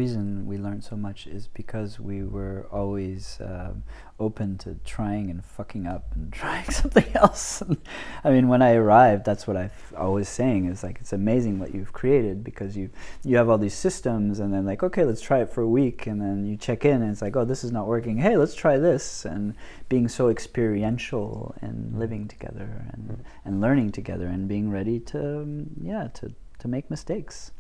reason we learned so much is because we were always open to trying and fucking up and trying something else. I mean, when I arrived, that's what I was saying, is like, it's amazing what you've created, because you have all these systems, and then like, okay, let's try it for a week, and then you check in and it's like, oh, this is not working, hey, let's try this. And being so experiential and living together and learning together and being ready to make mistakes.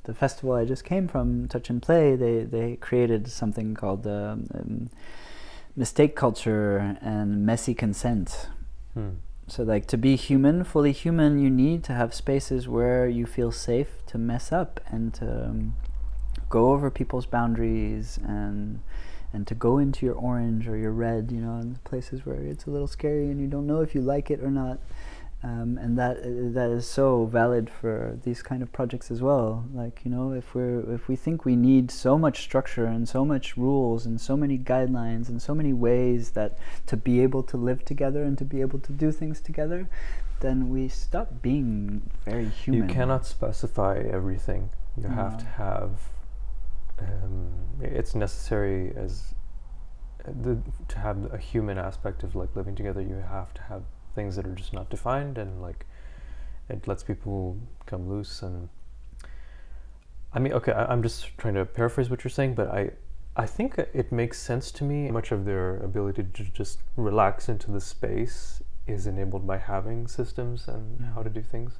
The festival I just came from, Touch and Play, they created something called mistake culture and messy consent. So like, to be human, fully human, you need to have spaces where you feel safe to mess up and to go over people's boundaries and to go into your orange or your red, you know, in places where it's a little scary and you don't know if you like it or not. And that is so valid for these kind of projects as well. Like, you know, if we think we need so much structure and so much rules and so many guidelines and so many ways that to be able to live together and to be able to do things together, then we stop being very human. You cannot specify everything. You have to have. It's necessary to have a human aspect of like living together. You have to have things that are just not defined, and like it lets people come loose. And I mean, okay, I'm just trying to paraphrase what you're saying, but I think it makes sense to me. Much of their ability to just relax into the space is enabled by having systems and how to do things.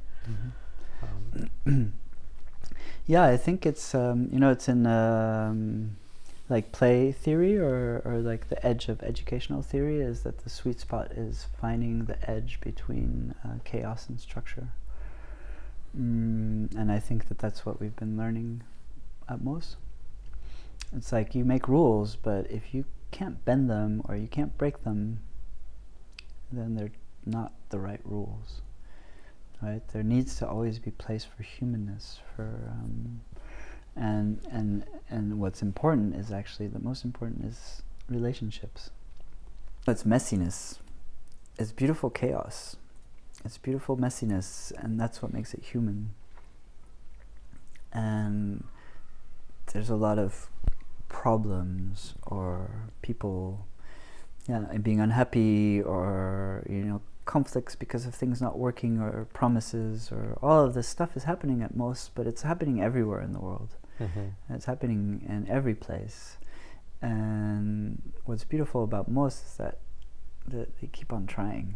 Yeah, I think it's it's in like play theory or like the edge of educational theory, is that the sweet spot is finding the edge between chaos and structure. And I think that's what we've been learning at MOS. It's like, you make rules, but if you can't bend them or you can't break them, then they're not the right rules, right? There needs to always be place for humanness, for and what's important is actually, the most important is relationships. It's messiness. It's beautiful chaos. It's beautiful messiness, and that's what makes it human. And there's a lot of problems, or people being unhappy, or conflicts because of things not working, or promises, or all of this stuff is happening at MOS, but it's happening everywhere in the world. And it's happening in every place. And what's beautiful about MOS is that they keep on trying.